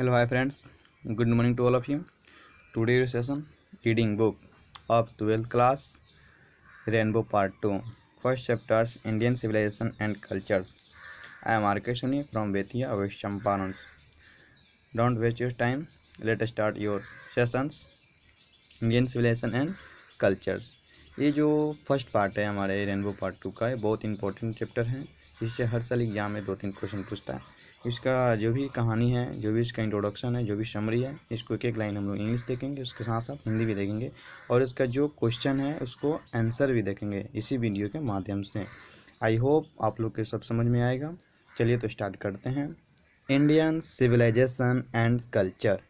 Hello, hi friends. Good morning to all of you. Today's session reading book of 12th class Rainbow Part 2. First chapters Indian Civilization and Cultures. I am R.K. Suni from Betia, West Champaran. Don't waste your time. Let us start your sessions. Indian civilization and cultures. ये जो first part है हमारे rainbow part 2 का, ये बहुत important chapter है। इससे हर साल एग्जाम में 2-3 क्वेश्चन पूछता है। इसका जो भी कहानी है, जो भी इसका इंट्रोडक्शन है, जो भी समरी है, इसको एक एक लाइन हम लोग इंग्लिश देखेंगे, उसके साथ साथ हिंदी भी देखेंगे और इसका जो क्वेश्चन है उसको आंसर भी देखेंगे इसी वीडियो के माध्यम से। आई होप आप लोग के सब समझ में आएगा। चलिए तो स्टार्ट करते हैं। इंडियन सिविलाइजेशन एंड कल्चर,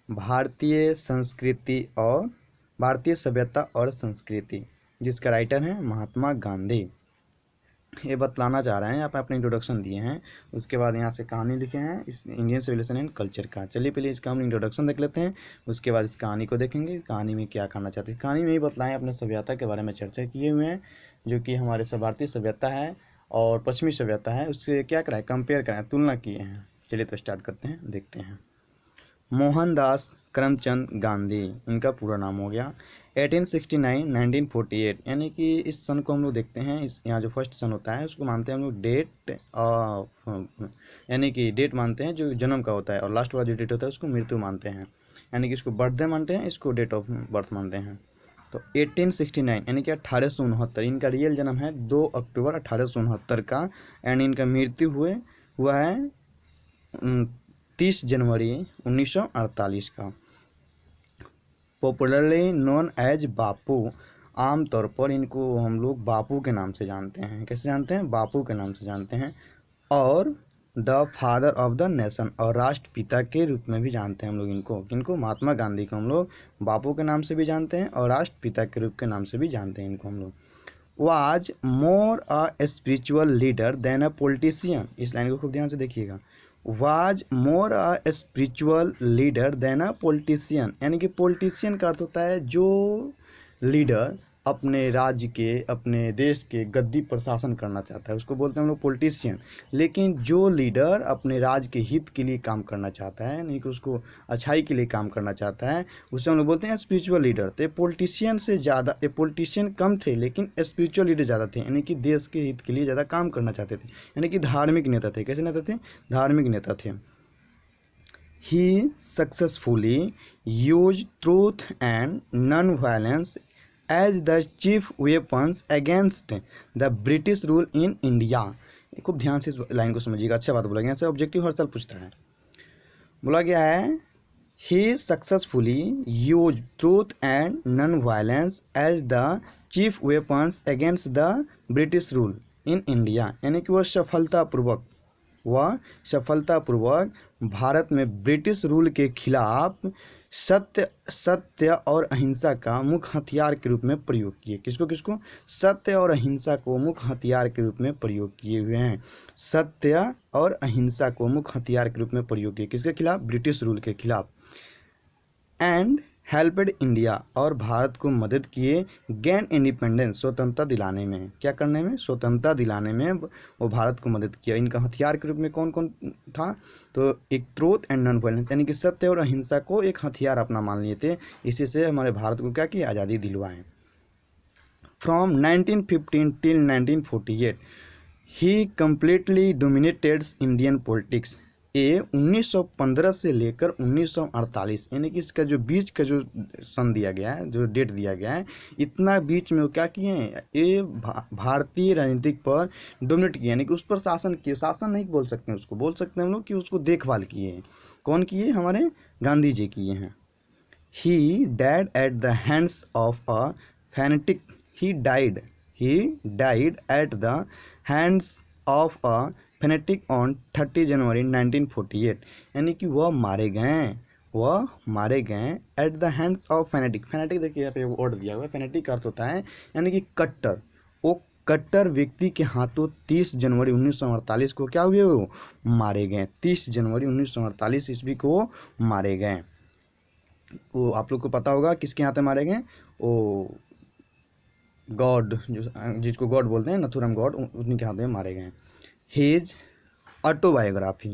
भारतीय संस्कृति और भारतीय सभ्यता और संस्कृति, जिसका राइटर है महात्मा गांधी। ये बतलाना चाह रहे हैं, यहाँ पे अपने इंट्रोडक्शन दिए हैं, उसके बाद यहाँ से कहानी लिखे हैं इस इंडियन सिविलाइजेशन एंड कल्चर का। चलिए पहले इसका हम इंट्रोडक्शन देख लेते हैं, उसके बाद इस कहानी को देखेंगे। कहानी में क्या कहना चाहते हैं, कहानी में ही बतलाएं अपने सभ्यता के बारे में चर्चा किए हुए हैं, जो कि हमारे भारतीय सभ्यता है और पश्चिमी सभ्यता है, उससे क्या कराएं, कंपेयर कराएं, तुलना किए हैं। चलिए तो स्टार्ट करते हैं, देखते हैं। मोहनदास करमचंद गांधी, इनका पूरा नाम हो गया। 1869 1948, यानी कि इस सन को हम लोग देखते हैं, इस यहाँ जो फर्स्ट सन होता है उसको मानते हैं हम लोग डेट ऑफ, यानी कि डेट मानते हैं जो जन्म का होता है, और लास्ट वाला जो डेट होता है उसको मृत्यु मानते हैं, यानी कि इसको बर्थडे मानते हैं, इसको डेट ऑफ बर्थ मानते हैं। तो 1869 यानी कि 1869, इनका रियल जन्म है 2 अक्टूबर 1869 का, एंड इनका मृत्यु हुआ है 30 जनवरी 1948 का। पॉपुलरली नोन एज बापू, आमतौर पर इनको हम लोग बापू के नाम से जानते हैं। कैसे जानते हैं? बापू के नाम से जानते हैं। और the father of the nation, और राष्ट्रपिता के रूप में भी जानते हैं हम लोग इनको। किनको? महात्मा गांधी को हम लोग बापू के नाम से भी जानते हैं और राष्ट्रपिता के रूप के नाम से भी जानते हैं इनको हम लोग। Was more a spiritual leader than a politician, इस लाइन को खूब ध्यान से देखिएगा। Was more a spiritual leader than a politician, यानी कि पॉलिटिशियन का अर्थ होता है जो लीडर अपने राज्य के, अपने देश के गद्दी पर शासन करना चाहता है, उसको बोलते हैं हम लोग पॉलिटिशियन। लेकिन जो लीडर अपने राज्य के हित के लिए काम करना चाहता है, यानी कि उसको अच्छाई के लिए काम करना चाहता है, उसे हम लोग बोलते हैं स्पिरिचुअल लीडर। तो पॉलिटिशियन से ज़्यादा, पॉलिटिशियन कम थे लेकिन स्पिरिचुअल लीडर ज़्यादा थे, यानी कि देश के हित के लिए ज़्यादा काम करना चाहते थे, यानी कि धार्मिक नेता थे। कैसे नेता थे? धार्मिक नेता थे। He successfully used truth and non-violence as the chief weapons against the British rule in India। खूब ध्यान से इस लाइन को समझिएगा, अच्छा बात बोला गया, ऐसा ऑब्जेक्टिव हर साल पूछता है। बोला गया है he successfully used truth and non-violence as the chief weapons against the British rule in India, यानी कि वह सफलतापूर्वक भारत में ब्रिटिश रूल के खिलाफ सत्य और अहिंसा का मुख्य हथियार के रूप में प्रयोग किए। किसको? सत्य और अहिंसा को मुख्य हथियार के रूप में प्रयोग किए हुए हैं। सत्य और अहिंसा को मुख्य हथियार के रूप में प्रयोग किए, किसके खिलाफ? ब्रिटिश रूल के खिलाफ। एंड हेल्पेड इंडिया, और भारत को मदद किए गेन इंडिपेंडेंस, स्वतंत्रता दिलाने में। क्या करने में? स्वतंत्रता दिलाने में वो भारत को मदद किया। इनका हथियार के रूप में कौन कौन था? तो एक ट्रूथ एंड नॉन वायलेंस, यानी कि सत्य और अहिंसा को एक हथियार अपना मान लिए थे। इसी से हमारे भारत को क्या किया? आज़ादी दिलवाएं। From 1915 till 1948 he completely dominated Indian politics. 1915 से लेकर 1948, यानी कि इसका जो बीच का जो सन दिया गया है, जो डेट दिया गया है, इतना बीच में वो क्या किए हैं? ये भारतीय राजनीतिक पर डोमिनेट किए, यानी कि उस पर शासन किए। शासन नहीं बोल सकते हैं उसको, बोल सकते हैं हम लोग कि उसको देखभाल किए हैं। कौन किए? हमारे गांधी जी किए हैं। He died at the hands of a fanatic, he died at the hands of a fanatic on 30 जनवरी 1948, यानी कि वह मारे गए at the hands of fanatic. Fanatic देखिए यहाँ पे वर्ड दिया हुआ है, फैनेटिक का अर्थ होता है यानी कि कट्टर। वो कट्टर व्यक्ति के हाथों 30 जनवरी 1948 को क्या हुए? वो मारे गए। 30 जनवरी 1948 ईस्वी को मारे गए। वो आप लोग को पता होगा किसके हाथ मारे गए? वो गॉड, जिसको गॉड बोलते हैं, नथुराम गॉड, उन्हीं के हाथ में मारे गए। हिज ऑटोबायोग्राफी,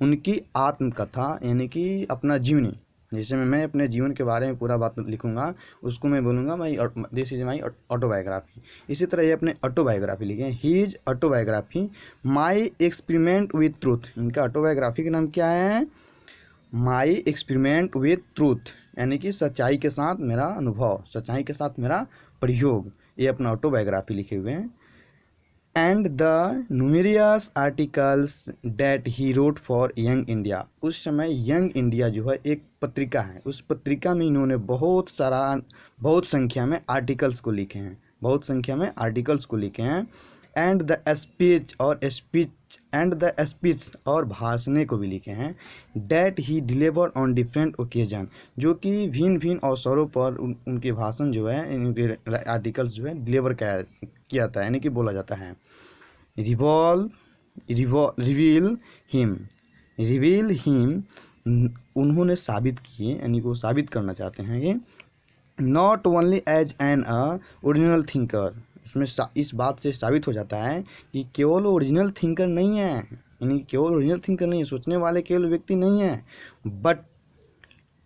उनकी आत्मकथा यानी कि अपना जीवनी, जैसे मैं अपने जीवन के बारे में पूरा बात लिखूंगा उसको मैं बोलूँगा my this is my autobiography. इसी तरह ये अपने ऑटोबायोग्राफी लिखे, his autobiography my experiment with truth. इनका ऑटोबायोग्राफी का नाम क्या है? माई एक्सपेरिमेंट विथ ट्रूथ, यानी कि सच्चाई के साथ मेरा अनुभव, सच्चाई के साथ मेरा प्रयोग, ये अपना ऑटोबायोग्राफी लिखे हुए हैं। And the numerous articles that he wrote for young India. उस समय यंग इंडिया जो है एक पत्रिका है, उस पत्रिका में इन्होंने बहुत संख्या में आर्टिकल्स को लिखे हैं, बहुत संख्या में आर्टिकल्स को लिखे हैं। एंड द स्पीच और भाषणें को भी लिखे हैं। That he deliver on different occasion, जो कि भिन्न भिन्न अवसरों पर उनके भाषण जो है, उनके आर्टिकल्स जो है डिलीवर किया जाता है, यानी कि बोला जाता है। रिवील हिम उन्होंने साबित किए, यानी कि वो साबित करना चाहते हैं कि not only as an original thinker, उसमें इस बात से साबित हो जाता है कि केवल ओरिजिनल थिंकर नहीं है, यानी केवल ओरिजिनल थिंकर नहीं है, सोचने वाले केवल व्यक्ति नहीं है, but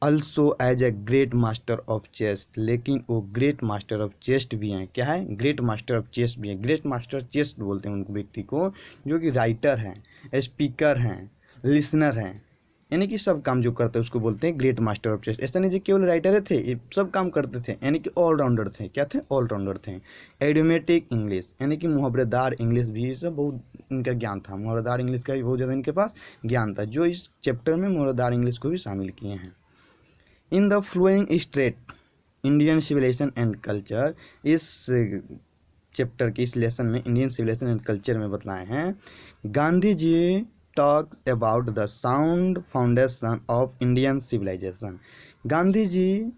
also as a great master of chest, लेकिन वो ग्रेट मास्टर ऑफ चेस्ट भी हैं। क्या है? ग्रेट मास्टर ऑफ चेस्ट भी है। ग्रेट मास्टर चेस्ट बोलते हैं उनको व्यक्ति को जो कि राइटर हैं, स्पीकर हैं, लिसनर हैं, यानी कि सब काम जो करते हैं उसको बोलते हैं ग्रेट मास्टर ऑफ चेस्ट। ऐसा नहीं जो केवल राइटर थे, ये सब काम करते थे, यानी कि ऑलराउंडर थे। क्या थे? ऑलराउंडर थे। एडियोमेटिक इंग्लिश, यानी कि मुहावरेदार इंग्लिश भी सब बहुत इनका ज्ञान था, मुहावरेदार इंग्लिश का भी बहुत ज़्यादा इनके पास ज्ञान था, जो इस चैप्टर में मुहावरेदार इंग्लिश को भी शामिल किए हैं। In the flowing straight Indian civilization and culture, इस चैप्टर के इस लेसन में इंडियन सिविलाइजेशन एंड कल्चर में बतलाए हैं। Gandhi ji talk about the sound foundation of Indian civilisation. Gandhi ji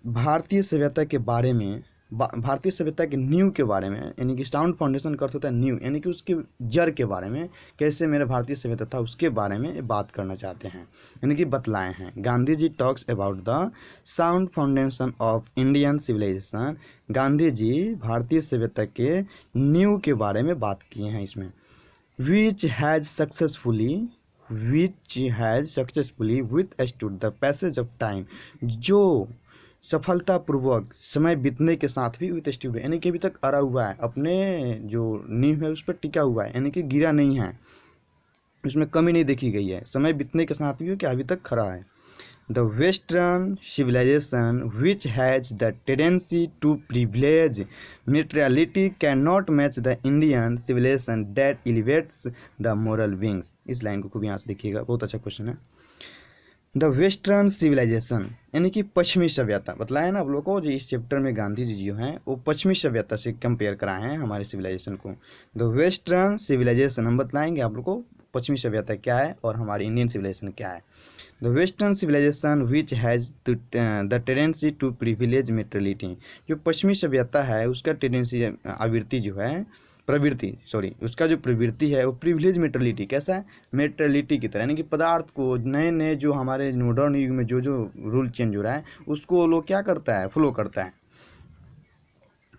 भारतीय सभ्यता के बारे में, भारतीय सभ्यता के नींव के बारे में, यानी कि साउंड फाउंडेशन का अर्थ होता है नींव, यानी कि उसके जड़ के बारे में, कैसे मेरा भारतीय सभ्यता था उसके बारे में बात करना चाहते हैं, यानी कि बतलाए हैं। Gandhi ji talks about the sound foundation of Indian civilisation. Gandhi ji भारतीय सभ्यता के नींव के बारे में बात किए हैं इसमें। which has successfully withstood the passage of time, जो सफलतापूर्वक समय बीतने के साथ भी विथस्टूड, यानी कि अभी तक अड़ा हुआ है, अपने जो नींव है उस पर टिका हुआ है, यानी कि गिरा नहीं है, उसमें कमी नहीं देखी गई है, समय बीतने के साथ भी क्या अभी तक खड़ा है। The Western civilization, which has the tendency to privilege materiality, cannot match the Indian civilization that elevates the moral wings। इस लाइन को खूब यहाँ से देखिएगा, बहुत अच्छा क्वेश्चन है। द वेस्टर्न सिविलाइजेशन, यानी कि पश्चिमी सभ्यता, बतलाया ना आप लोगों को, जो इस चैप्टर में गांधी जी जो हैं वो पश्चिमी सभ्यता से कंपेयर कराए हैं हमारे सिविलाइजेशन को। द वेस्टर्न सिविलाइजेशन हम बतलाएंगे आप लोगों को पश्चिमी सभ्यता क्या है और हमारी इंडियन सिविलाइजेशन क्या है। The western civilization which has the tendency to privilege materiality, जो पश्चिमी सभ्यता है उसका टेंडेंसी आवृत्ति जो है उसका जो प्रवृत्ति है वो प्रिविलेज मेटेरियलिटी, कैसा है? मेटेरियलिटी की तरह, यानी कि पदार्थ को नए नए जो हमारे मॉडर्न युग में जो रूल चेंज हो रहा है उसको लोग क्या करता है? फॉलो करता है।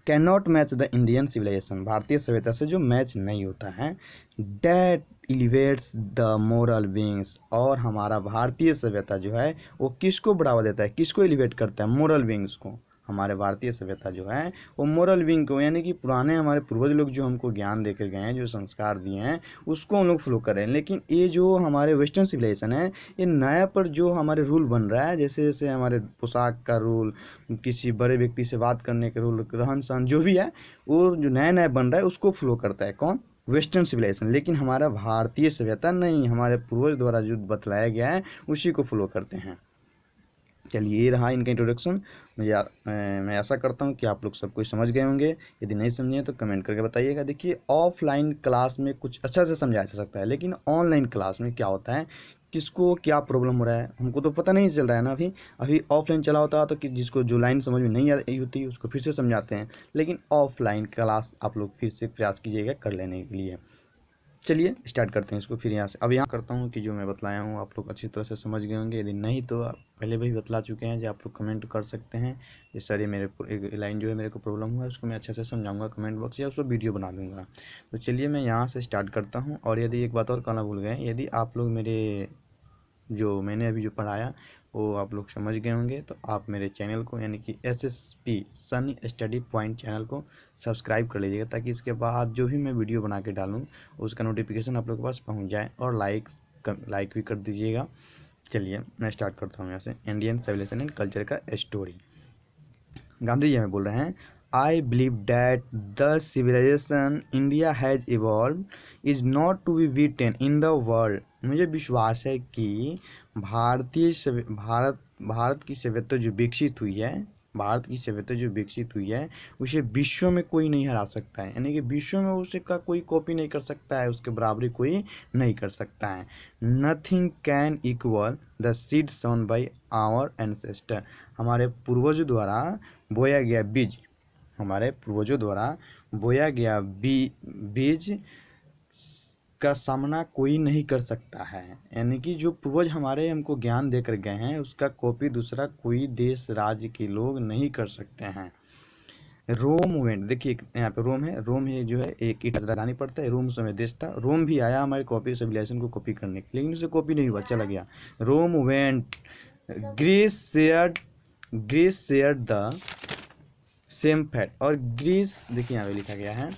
Can not match the Indian civilization, भारतीय सभ्यता से जो मैच नहीं होता है। That elevates the moral beings, और हमारा भारतीय सभ्यता जो है वो किसको बढ़ावा देता है, किसको एलिवेट करता है? मोरल बींग्स को। हमारे भारतीय सभ्यता जो है वो मोरल बींग को, यानी कि पुराने हमारे पूर्वज लोग जो हमको ज्ञान देकर गए हैं, जो संस्कार दिए हैं उसको हम लोग फॉलो कर रहे हैं। लेकिन ये जो हमारे वेस्टर्न सिविलाइजेशन है, ये नया पर जो हमारे रूल बन रहा है, जैसे जैसे हमारे पोशाक का रूल, किसी बड़े व्यक्ति से बात करने के रूल, रहन सहन जो भी है वो जो नया नया बन रहा है उसको फॉलो करता है कौन? Western civilization. लेकिन हमारा भारतीय सभ्यता नहीं, हमारे पूर्वज द्वारा जो बतलाया गया है उसी को फॉलो करते हैं। चलिए ये रहा इनका इंट्रोडक्शन। मैं आशा करता हूँ कि आप लोग सब कुछ समझ गए होंगे। यदि नहीं समझे तो कमेंट करके बताइएगा। देखिए ऑफलाइन क्लास में कुछ अच्छा से समझाया जा सकता है, लेकिन ऑनलाइन क्लास में क्या होता है, किसको क्या प्रॉब्लम हो रहा है हमको तो पता नहीं चल रहा है ना। अभी ऑफलाइन चला होता तो कि जिसको जो लाइन समझ में नहीं आई होती उसको फिर से समझाते हैं, लेकिन ऑफलाइन क्लास आप लोग फिर से प्रयास कीजिएगा कर लेने के लिए। चलिए स्टार्ट करते हैं इसको। फिर यहाँ से अब यहाँ करता हूँ कि जो मैं बतलाया हूँ आप लोग अच्छी तरह से समझ गए होंगे, यदि नहीं तो आप पहले भी बतला चुके हैं, जो आप लोग कमेंट कर सकते हैं। ये सारे मेरे एक लाइन जो है मेरे को प्रॉब्लम हुआ है उसको मैं अच्छे से समझाऊंगा कमेंट बॉक्स या उसको वीडियो बना दूंगा। तो चलिए मैं यहाँ से स्टार्ट करता हूँ। और यदि एक बात और कहना भूल गए, यदि आप लोग मेरे जो मैंने अभी जो पढ़ाया वो आप लोग समझ गए होंगे तो आप मेरे चैनल को यानी कि SSP Sunny study point channel को सब्सक्राइब कर लीजिएगा, ताकि इसके बाद जो भी मैं वीडियो बना के डालूँ उसका नोटिफिकेशन आप लोग के पास पहुंच जाए। और लाइक भी कर दीजिएगा। चलिए मैं स्टार्ट करता हूँ यहाँ से। इंडियन सिविलाइजेशन एंड कल्चर का स्टोरी। गांधी जी हमें बोल रहे हैं, I believe that the civilization India has evolve is not to be beaten in the world. मुझे विश्वास है कि भारत की सभ्यता जो विकसित हुई है, भारत की सभ्यता जो विकसित हुई है उसे विश्व में कोई नहीं हरा सकता है, यानी कि विश्व में उसे का कोई कॉपी नहीं कर सकता है, उसके बराबरी कोई नहीं कर सकता है। Nothing can equal the seed sown by our ancestor. हमारे पूर्वजों द्वारा बोया गया बीज, हमारे पूर्वजों द्वारा बोया गया बीज का सामना कोई नहीं कर सकता है, यानी कि जो पूर्वज हमारे हमको ज्ञान देकर गए हैं उसका कॉपी दूसरा कोई देश राज्य के लोग नहीं कर सकते हैं। रोम मूवमेंट, देखिए यहाँ पे रोम है, रोम है जो है एक राजधानी पड़ता है, रोम उस समय देश था। रोम भी आया हमारे कॉपी सिविलाइजेशन को कॉपी करने के, लेकिन उसे कॉपी नहीं हुआ, चला गया। Rome movement, Greece share the same fate. और ग्रीस, देखिए यहाँ पे लिखा गया है,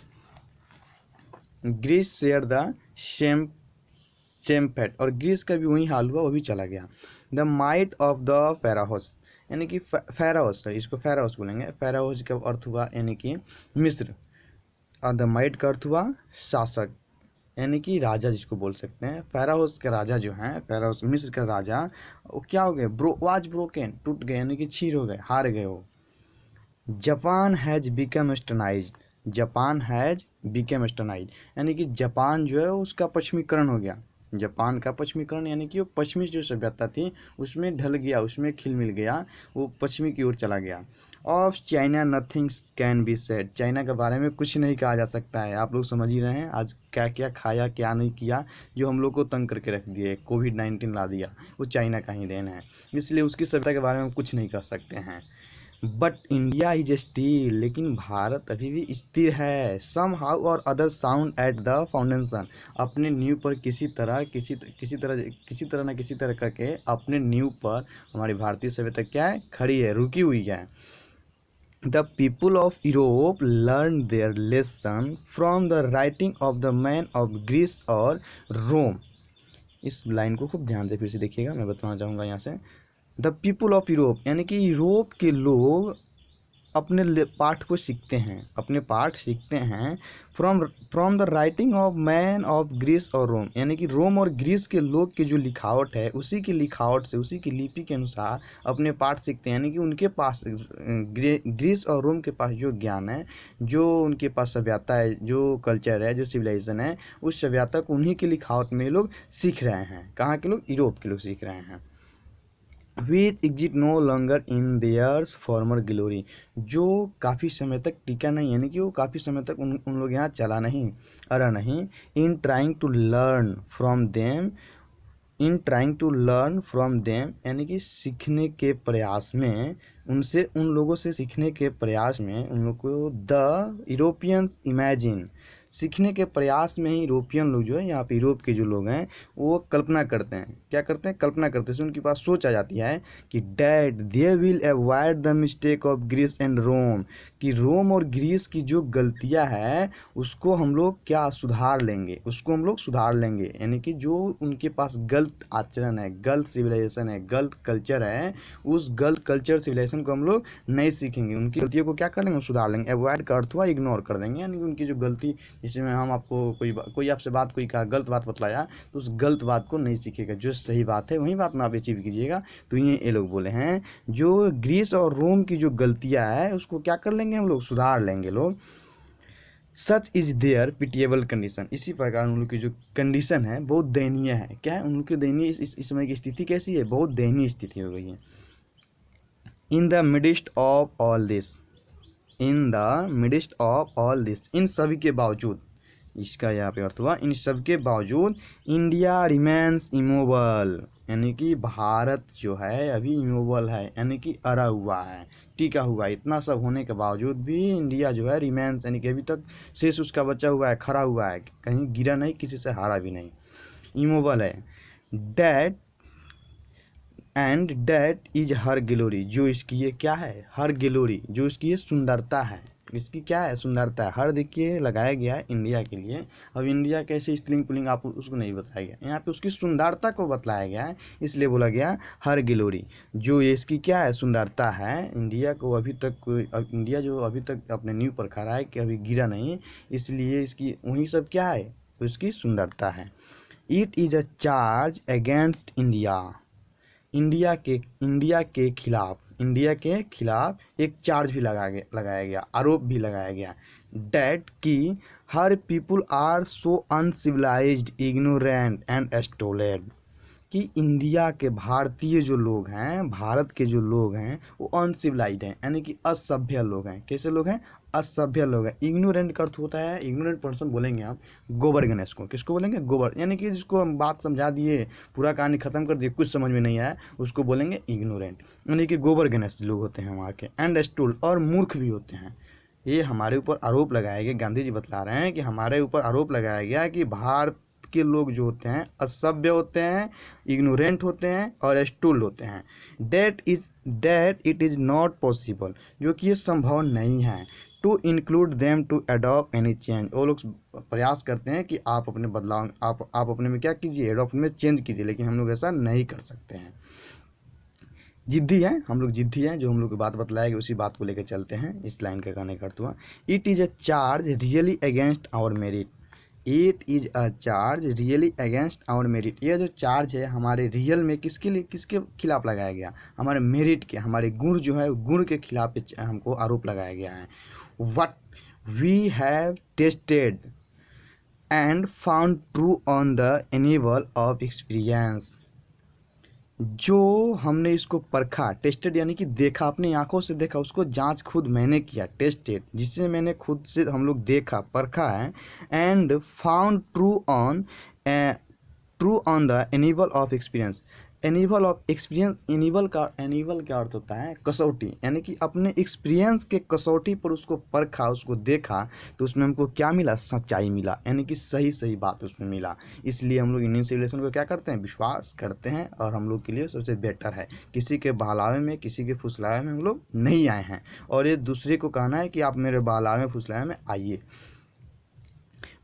Greece share the same fate, और ग्रीस का भी वही हाल हुआ, वो भी चला गया। The might of the Pharaohs, यानी कि फेराहोस, इसको फेराहोस बोलेंगे। फेराहोस का अर्थ हुआ यानी कि मिस्र, और द माइट का अर्थ हुआ शासक, यानी कि राजा जिसको बोल सकते हैं। फेराहोस के राजा जो हैं, फेराहोस मिस्र का राजा, वो क्या हो गए, वाज ब्रोकन, टूट गए, यानी कि छीर हो गए, हार गए वो। Japan has become westernised, Japan has become westernised, यानी कि जापान जो है उसका पश्चिमीकरण हो गया। जापान का पश्चिमीकरण यानी कि वो पश्चिमी जो सभ्यता थी उसमें ढल गया, उसमें खिल मिल गया, वो पश्चिमी की ओर चला गया। Of China nothing can be said, China के बारे में कुछ नहीं कहा जा सकता है। आप लोग समझ ही रहे हैं आज क्या क्या खाया क्या नहीं किया, जो हम लोग को तंग करके रख दिए, कोविड-19 ला दिया, वो चाइना का ही देन है, इसलिए उसकी सभ्यता के बारे में कुछ नहीं कह सकते हैं। बट इंडिया इज स्टिल, लेकिन भारत अभी भी स्थिर है। सम हाउ और other sound at the foundation, अपने नींव पर किसी तरह ना किसी तरह करके अपने नींव पर हमारी भारतीय सभ्यता क्या है, खड़ी है, रुकी हुई है। The people of Europe learn their lesson from the writing of the man of Greece और रोम। इस लाइन को खूब ध्यान से फिर से देखिएगा, मैं बताना चाहूँगा यहाँ से। द पीपुल ऑफ यूरोप, यानी कि यूरोप के लोग अपने पाठ को सीखते हैं, अपने पाठ सीखते हैं from the writing of man of Greece और रोम, यानी कि रोम और ग्रीस के लोग की जो लिखावट है उसी की लिखावट से, उसी की लिपि के अनुसार अपने पाठ सीखते हैं। यानी कि उनके पास ग्रीस और रोम के पास जो ज्ञान है, जो उनके पास सभ्यता है, जो कल्चर है, जो सिविलाइजेशन है, उस सभ्यता को उन्हीं की लिखावट में लोग सीख रहे हैं। कहाँ के लोग, यूरोप के लोग सीख रहे हैं। Which exist no longer in theirs former glory, जो काफ़ी समय तक टिका नहीं, यानी कि वो काफ़ी समय तक उन लोग यहाँ चला नहीं, अरा नहीं। In trying to learn from them, in trying to learn from them, यानी कि सीखने के प्रयास में उनसे, उन लोगों से सीखने के प्रयास में उन लोग को द यूरोपियंस इमेजिन, सीखने के प्रयास में ही यूरोपियन लोग जो है, यहाँ पे यूरोप के जो लोग हैं वो कल्पना करते हैं, क्या करते हैं, कल्पना करते हैं। उनके पास सोच आ जाती है कि that they will avoid the mistake of Greece and Rome, कि रोम और ग्रीस की जो गलतियाँ है उसको हम लोग क्या सुधार लेंगे, उसको हम लोग सुधार लेंगे। यानी कि जो उनके पास गलत आचरण है, गलत सिविलाइजेशन है, गलत कल्चर है, उस गलत कल्चर सिविलाइजेशन को हम लोग नहीं सीखेंगे, उनकी गलतियों को क्या कर लेंगे, सुधार लेंगे। अवॉइड का अर्थ हुआ इग्नोर कर देंगे, यानी कि उनकी जो गलती, जिसमें हम आपको कोई आपसे बात कोई कहा, गलत बात बतलाया, तो उस गलत बात को नहीं सीखेगा, जो सही बात है वही बात में आप अचीव कीजिएगा। तो ये लोग बोले हैं जो ग्रीस और रोम की जो गलतियां है उसको क्या कर लेंगे, हम लोग सुधार लेंगे लोग। Such is their pitiable condition, इसी प्रकार उन लोग की जो कंडीशन है बहुत दयनीय है। क्या है, उन लोग की दयनीय, इस समय की स्थिति कैसी है, बहुत दयनीय स्थिति हो गई है। In the midst of all this, in the midst of all this, इन सभी के बावजूद, इसका यहाँ पे अर्थ हुआ इन सब के बावजूद इंडिया रिमेन्स इमोबल, यानी कि भारत जो है अभी इमोबल है, यानी कि अड़ा हुआ है, टिका हुआ है। इतना सब होने के बावजूद भी इंडिया जो है रिमेन्स, यानी कि अभी तक शेष उसका बचा हुआ है, खड़ा हुआ है, कहीं गिरा नहीं, किसी से हारा भी नहीं, इमोबल है। That and that is her glory, जो इसकी ये क्या है, हर ग्लोरी, जो इसकी ये सुंदरता है, इसकी क्या है, सुंदरता है। हर देखिए लगाया गया है इंडिया के लिए। अब इंडिया कैसे स्त्रीलिंग पुल्लिंग आप उसको नहीं बताया गया, यहाँ पे उसकी सुंदरता को बताया गया है, इसलिए बोला गया हर ग्लोरी, जो इसकी क्या है, सुंदरता है। इंडिया को अभी तक इंडिया जो अभी तक अपने नींव पर खड़ा है कि अभी गिरा नहीं, इसलिए इसकी वही सब क्या है, तो इसकी सुंदरता है। It is a charge against India, India के खिलाफ एक चार्ज भी लगाया गया, आरोप भी लगाया गया, डैट कि her people are so uncivilised, ignorant and stolid, कि इंडिया के भारतीय जो लोग हैं, भारत के जो लोग हैं वो अनसिविलाइज्ड हैं, यानी कि असभ्य लोग हैं। कैसे लोग हैं, असभ्य लोग हैं। इग्नोरेंट का अर्थ होता है, इग्नोरेंट पर्सन बोलेंगे आप गोबर गणेश को, किसको बोलेंगे, गोबर, यानी कि जिसको हम बात समझा दिए, पूरा कहानी खत्म कर दिए, कुछ समझ में नहीं आया, उसको बोलेंगे इग्नोरेंट, यानी कि गोबर गणेश लोग होते हैं वहाँ के। एंड स्टूल, और मूर्ख भी होते हैं। ये हमारे ऊपर आरोप लगाए गए, गांधी जी बतला रहे हैं कि हमारे ऊपर आरोप लगाया गया कि भारत के लोग जो होते हैं असभ्य होते हैं, इग्नोरेंट होते हैं और स्टूल होते हैं। That it is not possible, जो कि ये संभव नहीं है, to include them to adopt any change. वो लोग प्रयास करते हैं कि आप अपने बदलाव आप अपने में क्या कीजिए, एडॉप्ट में चेंज कीजिए, लेकिन हम लोग ऐसा नहीं कर सकते हैं। जिद्दी हैं हम लोग, जिद्दी हैं, जो हम लोग की बात बतलाएगी उसी बात को लेकर चलते हैं। इस लाइन का कहने का अर्थ हुआ it is a charge really against our merit, it is a charge really against our merit. यह जो चार्ज है हमारे रियल में किसके लिए, किसके खिलाफ लगाया गया, हमारे मेरिट के, हमारे गुण जो है गुण के खिलाफ हमको आरोप लगाया गया है। What we have tested and found true on the anvil of experience, जो हमने इसको परखा, टेस्टेड यानी कि देखा, अपनी आंखों से देखा, उसको जांच खुद मैंने किया, टेस्टेड जिससे मैंने खुद से हम लोग देखा, परखा है। And found true on the anvil of experience, anvil of experience, anvil क्या अर्थ होता है, कसौटी, यानी कि अपने एक्सपीरियंस के कसौटी पर उसको परखा, उसको देखा, तो उसमें हमको क्या मिला, सच्चाई मिला, यानी कि सही बात उसमें मिला। इसलिए हम लोग इंडियन सिविलाइजेशन को क्या करते हैं, विश्वास करते हैं, और हम लोग के लिए सबसे बेटर है। किसी के बहलावे में, किसी के फुसलावे में हम लोग नहीं आए हैं, और ये दूसरे को कहना है कि आप मेरे बहलावे फुसलावे में आइए।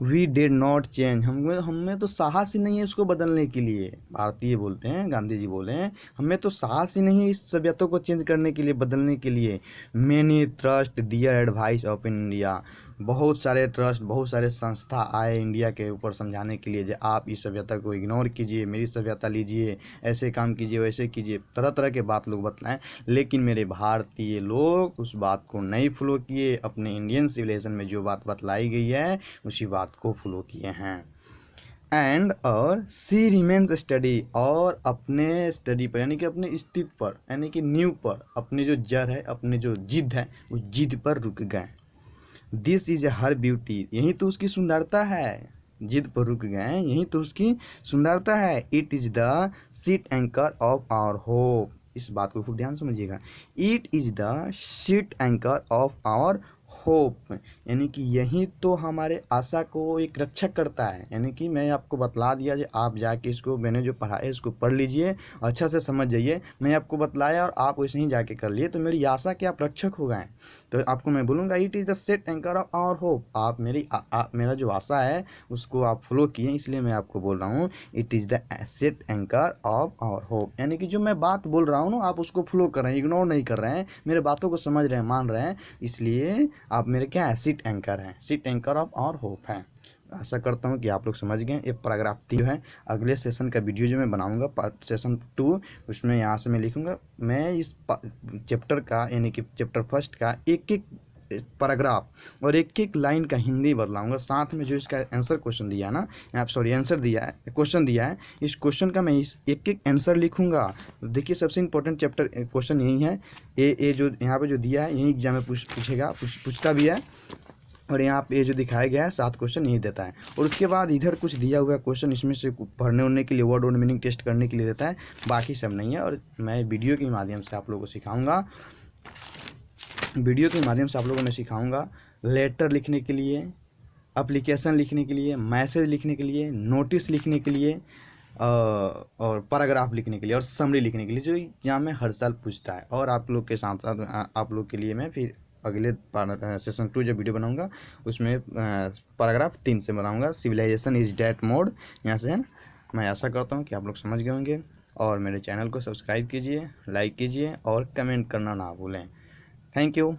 वी डिड नॉट चेंज, हमें तो साहस ही नहीं है उसको बदलने के लिए। भारतीय बोलते हैं, गांधी जी बोले हैं, हमें तो साहस ही नहीं है इस सभ्यता को चेंज करने के लिए, बदलने के लिए। Many trust their advice of India, बहुत सारे ट्रस्ट, बहुत सारे संस्था आए इंडिया के ऊपर समझाने के लिए, जो आप इस सभ्यता को इग्नोर कीजिए, मेरी सभ्यता लीजिए, ऐसे काम कीजिए, वैसे कीजिए, तरह तरह के बात लोग बतलाएं, लेकिन मेरे भारतीय लोग उस बात को नहीं फॉलो किए। अपने इंडियन सिविलाइजेशन में जो बात बतलाई गई है उसी बात को फॉलो किए हैं। एंड और सी रिमेन्स स्टडी, और अपने स्टडी पर, यानी कि अपने स्थिति पर, यानी कि नींव पर, अपनी जो जड़ है, अपने जो जिद है, उस जिद पर रुक गए। दिस इज हर ब्यूटी, यही तो उसकी सुंदरता है, जिद पर रुक गए, यही तो उसकी सुंदरता है। It is the sheet anchor of our hope, इस बात को खूब ध्यान समझिएगा। It is the sheet anchor of our hope, यानी कि यही तो हमारे आशा को एक रक्षक करता है। यानी कि मैं आपको बतला दिया, जो आप जाके इसको, मैंने जो पढ़ा है इसको पढ़ लीजिए, अच्छा से समझ जाइए, मैं आपको बतलाया और आप वैसे ही जाके कर लिए, तो मेरी आशा के आप रक्षक हो गए। तो आपको मैं बोलूँगा it is the sheet anchor of our hope, आप मेरा जो आशा है उसको आप फॉलो किए, इसलिए मैं आपको बोल रहा हूँ it is the sheet anchor of our hope. यानी कि जो मैं बात बोल रहा हूँ ना, आप उसको फॉलो कर रहे हैं, इग्नोर नहीं कर रहे हैं, मेरे बातों को समझ रहे हैं, मान रहे हैं, इसलिए आप मेरे क्या है, सीट एंकर हैं, sheet anchor of our hope है। आशा करता हूँ कि आप लोग समझ गए। ये पैराग्राफ 3 है, अगले सेशन का वीडियो जो मैं बनाऊंगा सेशन 2, उसमें यहाँ से मैं लिखूंगा, मैं इस चैप्टर का, यानी कि चैप्टर 1 का एक एक पैराग्राफ और एक एक लाइन का हिंदी बदलाऊंगा। साथ में जो इसका आंसर क्वेश्चन दिया है ना, आंसर दिया है, क्वेश्चन दिया है, इस क्वेश्चन का मैं इस एक एक आंसर लिखूंगा। देखिए सबसे इंपॉर्टेंट चैप्टर क्वेश्चन यही है, ये जो यहाँ पे जो दिया है, यही एग्जाम में पूछेगा, पूछता भी है। और यहाँ पे ये जो दिखाया गया है 7 क्वेश्चन यही देता है। और उसके बाद इधर कुछ दिया हुआ क्वेश्चन इसमें से पढ़ने उड़ने के लिए वर्ड और मीनिंग टेस्ट करने के लिए देता है, बाकी सब नहीं है। और मैं वीडियो के माध्यम से आप लोगों को सिखाऊंगा, लेटर लिखने के लिए, एप्लीकेशन लिखने के लिए, मैसेज लिखने के लिए, नोटिस लिखने के लिए और पैराग्राफ लिखने के लिए और समरी लिखने के लिए, जो एग्जाम में हर साल पूछता है। और आप लोग के साथ साथ आप लोग के लिए मैं फिर अगले सेशन 2 जब वीडियो बनाऊंगा उसमें पैराग्राफ 3 से बनाऊंगा, सिविलाइजेशन इज डेट मोड। यहाँ से है ना, मैं आशा करता हूँ कि आप लोग समझ गए होंगे। और मेरे चैनल को सब्सक्राइब कीजिए, लाइक कीजिए और कमेंट करना ना भूलें। Thank you.